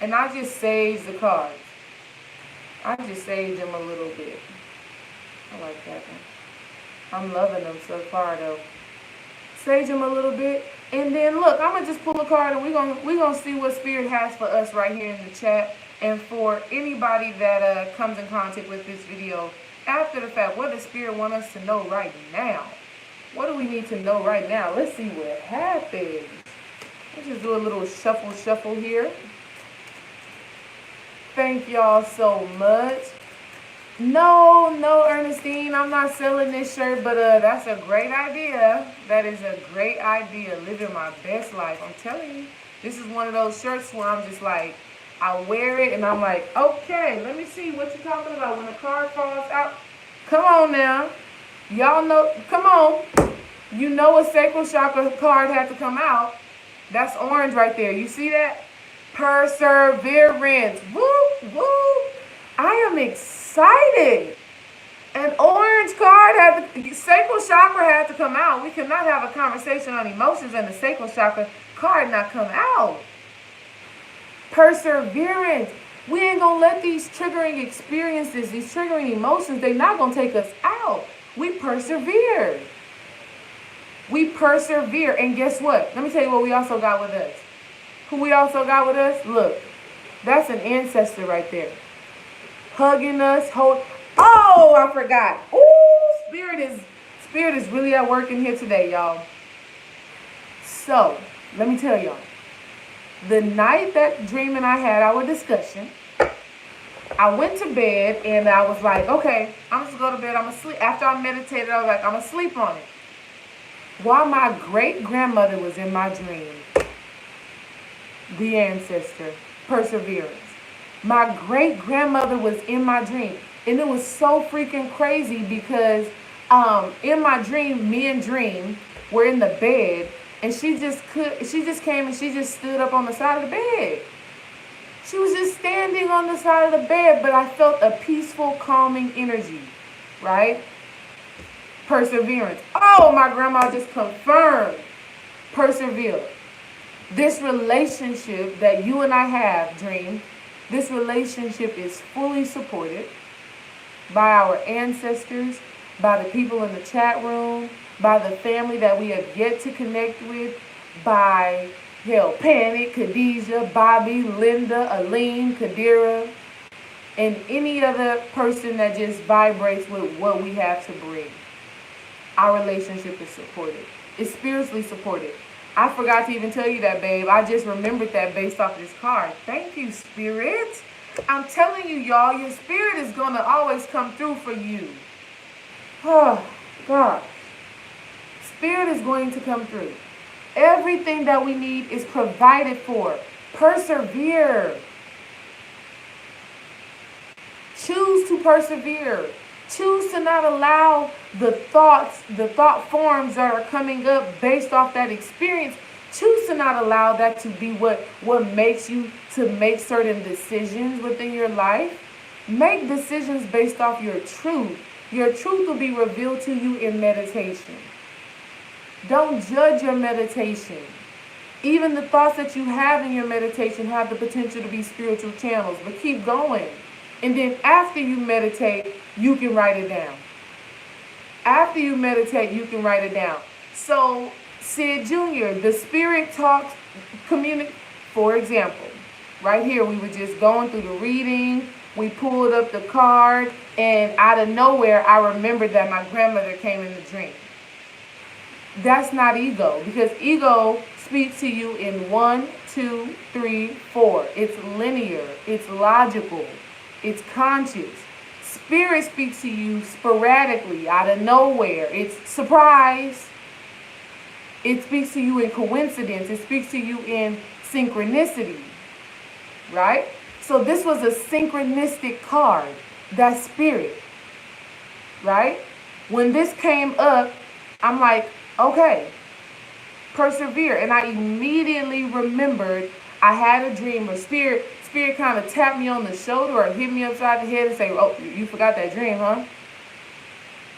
and I just sage the cards. I just sage them a little bit. I like that one. I'm loving them so far, though. Sage them a little bit, and then look, I'm gonna just pull a card, and we're gonna see what Spirit has for us right here in the chat, and for anybody that comes in contact with this video after the fact. What does Spirit want us to know right now? What do we need to know right now? Let's see what happens. Let's just do a little shuffle here. Thank y'all so much. No, Ernestine, I'm not selling this shirt, but that's a great idea. That is a great idea. Living my best life. I'm telling you, this is one of those shirts where I'm just like, I wear it and I'm like, okay, let me see what you're talking about. When the card falls out, come on now. Y'all know, come on. You know a sacral chakra card had to come out. That's orange right there. You see that? Perseverance. Woo, woo. I am excited. An orange card had to, sacral chakra had to come out. We cannot have a conversation on emotions and the sacral chakra card not come out. Perseverance. We ain't going to let these triggering experiences, these triggering emotions, they're not going to take us out. We persevere. We persevere. And guess what? Let me tell you what we also got with us. Who we also got with us? Look, that's an ancestor right there. Hugging us. Oh, I forgot. Ooh, Spirit is really at work in here today, y'all. So, let me tell y'all. The night that Dream and I had our discussion, I went to bed and I was like, okay, I'm just going to go to bed. I'm going to sleep. After I meditated, I was like, I'm going to sleep on it. While my great-grandmother was in my dream, the ancestor, perseverance. My great-grandmother was in my dream. And it was so freaking crazy because in my dream, me and Dream were in the bed. And she just came and she just stood up on the side of the bed. She was just standing on the side of the bed, but I felt a peaceful, calming energy, right? Perseverance. Oh, my grandma just confirmed. Persevere. This relationship that you and I have, Dream, this relationship is fully supported by our ancestors, by the people in the chat room, by the family that we have yet to connect with, by, hell, Panic, Khadijah, Bobby, Linda, Aline, Kadira, and any other person that just vibrates with what we have to bring. Our relationship is supported. It's spiritually supported. I forgot to even tell you that, babe. I just remembered that based off this card. Thank you, Spirit. I'm telling you, y'all, your spirit is going to always come through for you. Oh, God. Spirit is going to come through. Everything that we need is provided for. Persevere. Choose to persevere. Choose to not allow the thought forms that are coming up based off that experience. Choose to not allow that to be what makes you to make certain decisions within your life. Make decisions based off your truth. Your truth will be revealed to you in meditation. Don't judge your meditation. Even the thoughts that you have in your meditation have the potential to be spiritual channels, but keep going. And then after you meditate, you can write it down. After you meditate, you can write it down. So, Sid Jr., the spirit talks, for example, right here, we were just going through the reading. We pulled up the card, and out of nowhere, I remembered that my grandmother came in the dream. That's not ego, because ego speaks to you in 1, 2, 3, 4. It's linear. It's logical. It's conscious. Spirit speaks to you sporadically, out of nowhere. It's surprise. It speaks to you in coincidence. It speaks to you in synchronicity. Right? So this was a synchronistic card. That's spirit. Right? When this came up, I'm like, okay, persevere. And I immediately remembered I had a dream, or spirit kind of tapped me on the shoulder or hit me upside the head and say, oh, you forgot that dream, huh?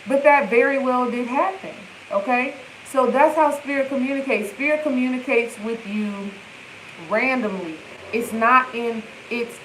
But that very well did happen, okay? So that's how spirit communicates. Spirit communicates with you randomly. It's not in, it's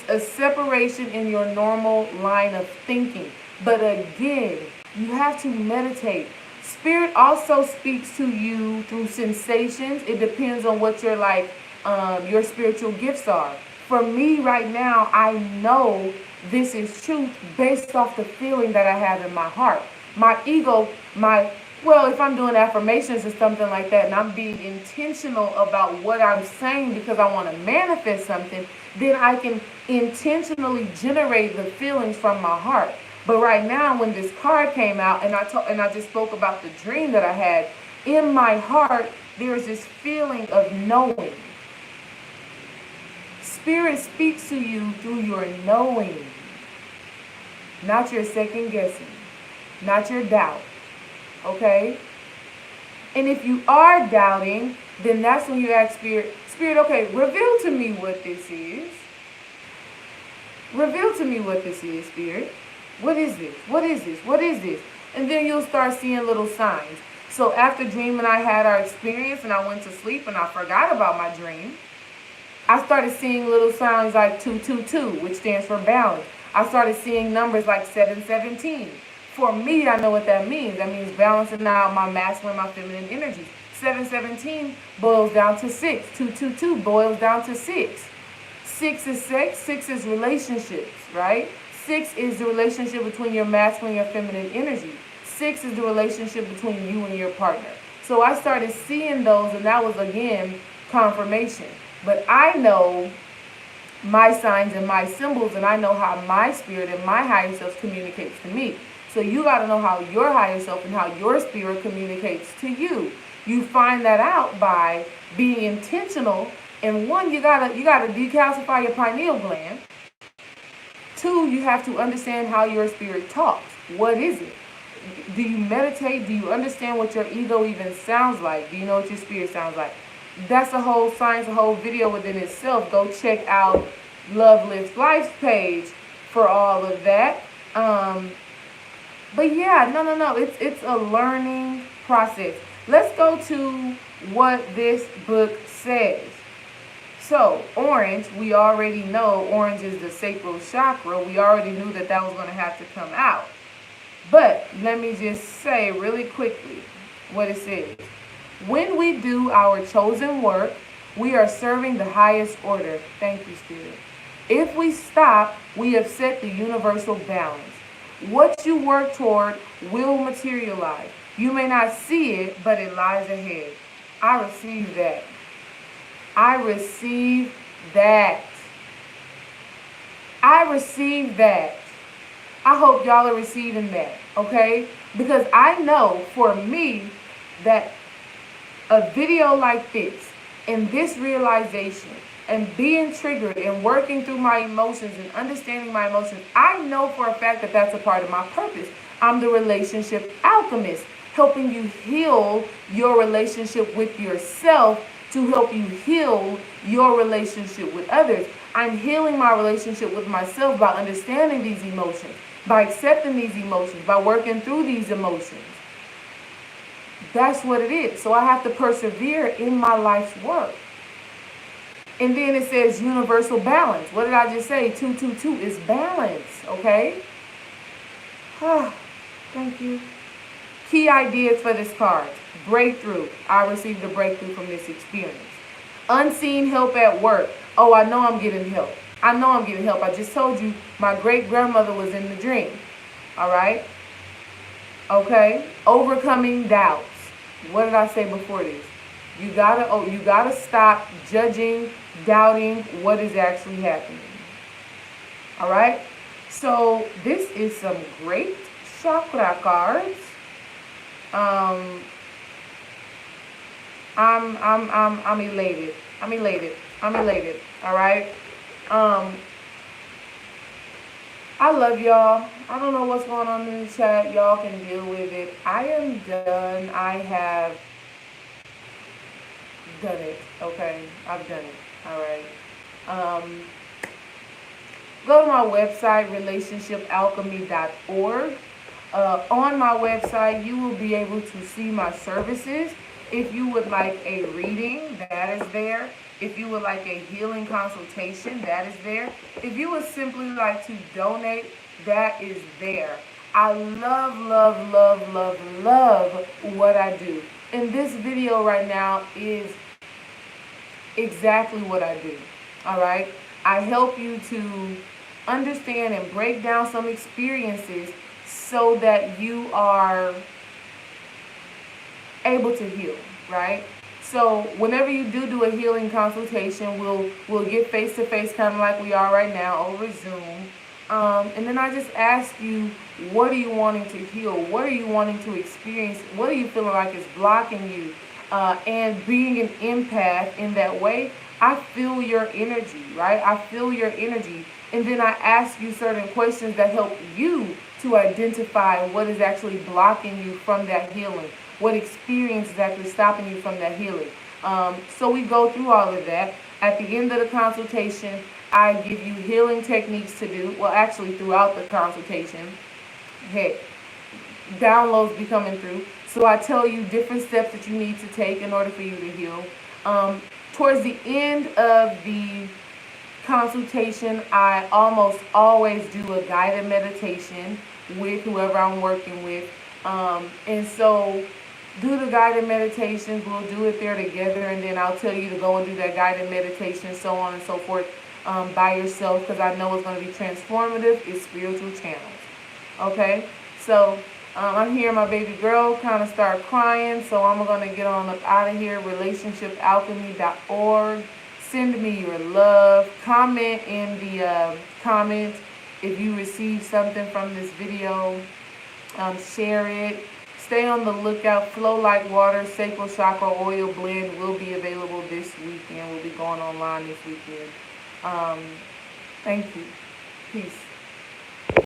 a separation in your normal line of thinking. But again, you have to meditate. Spirit also speaks to you through sensations. It depends on what your spiritual gifts are. For me right now, I know this is truth based off the feeling that I have in my heart. My ego, if I'm doing affirmations or something like that, and I'm being intentional about what I'm saying because I want to manifest something, then I can intentionally generate the feelings from my heart. But right now, when this card came out, and I just spoke about the dream that I had, in my heart, there's this feeling of knowing. Spirit speaks to you through your knowing, not your second guessing, not your doubt, okay? And if you are doubting, then that's when you ask Spirit, okay, reveal to me what this is. Reveal to me what this is, Spirit. What is this? What is this? What is this? And then you'll start seeing little signs. So after Dream and I had our experience and I went to sleep and I forgot about my dream, I started seeing little signs like 222, which stands for balance. I started seeing numbers like 717. For me, I know what that means. That means balancing out my masculine, my feminine energies. 717 boils down to 6. 222 boils down to 6. 6 is sex. 6 is relationships, right? 6 is the relationship between your masculine and your feminine energy. 6 is the relationship between you and your partner. So I started seeing those, and that was, again, confirmation. But I know my signs and my symbols, and I know how my spirit and my higher self communicates to me. So you got to know how your higher self and how your spirit communicates to you. You find that out by being intentional. And one, you gotta decalcify your pineal gland. 2, you have to understand how your spirit talks. What is it? Do you meditate? Do you understand what your ego even sounds like? Do you know what your spirit sounds like? That's a whole science, a whole video within itself. Go check out Love Lives Life's page for all of that. But yeah, no. It's a learning process. Let's go to what this book says. So, orange, we already know orange is the sacral chakra. We already knew that was going to have to come out. But let me just say really quickly what it says. When we do our chosen work, we are serving the highest order. Thank you, Spirit. If we stop, we have set the universal balance. What you work toward will materialize. You may not see it, but it lies ahead. I receive that. I receive that. I receive that. I hope y'all are receiving that, okay? Because I know for me that a video like this and this realization and being triggered and working through my emotions and understanding my emotions, I know for a fact that that's a part of my purpose. I'm the relationship alchemist, helping you heal your relationship with yourself to help you heal your relationship with others. I'm healing my relationship with myself by understanding these emotions, by accepting these emotions, by working through these emotions. That's what it is. So I have to persevere in my life's work. And then it says universal balance. What did I just say? 222 is balance, okay? Thank you. Key ideas for this card. Breakthrough. I received a breakthrough from this experience. Unseen help at work. Oh, I know I'm getting help. I know I'm getting help. I just told you my great-grandmother was in the dream. All right? Okay? Overcoming doubts. What did I say before this? You gotta stop judging, doubting what is actually happening. All right? So this is some great chakra cards. I'm elated. I'm elated. All right. I love y'all. I don't know what's going on in the chat. Y'all can deal with it. I am done. I have done it. Okay. I've done it. All right. Go to my website, relationshipalchemy.org. On my website, you will be able to see my services. If you would like a reading, that is there. If you would like a healing consultation, that is there. If you would simply like to donate, that is there. I love what I do. And this video right now is exactly what I do. All right? I help you to understand and break down some experiences so that you are able to heal, right? So whenever you do a healing consultation, we'll get face to face, kind of like we are right now over Zoom. And then I just ask you, what are you wanting to heal? What are you wanting to experience? What are you feeling like is blocking you? And being an empath in that way, I feel your energy, right? I feel your energy. And then I ask you certain questions that help you to identify what is actually blocking you from that healing. What experience is actually stopping you from that healing. So we go through all of that. At the end of the consultation, I give you healing techniques to do. Well, actually throughout the consultation, hey, downloads be coming through. So I tell you different steps that you need to take in order for you to heal. Towards the end of the consultation, I almost always do a guided meditation with whoever I'm working with. And so do the guided meditations. We'll do it there together, and then I'll tell you to go and do that guided meditation, so on and so forth, by yourself, because I know it's going to be transformative. It's spiritual channels. Okay? So I'm hearing my baby girl kind of start crying, so I'm going to get on up out of here. Relationshipalchemy.org. Send me your love. Comment in the comments if you received something from this video. Share it. Stay on the lookout. Flow Like Water Sacral Chakra Oil Blend will be available this weekend. We'll be going online this weekend. Thank you. Peace.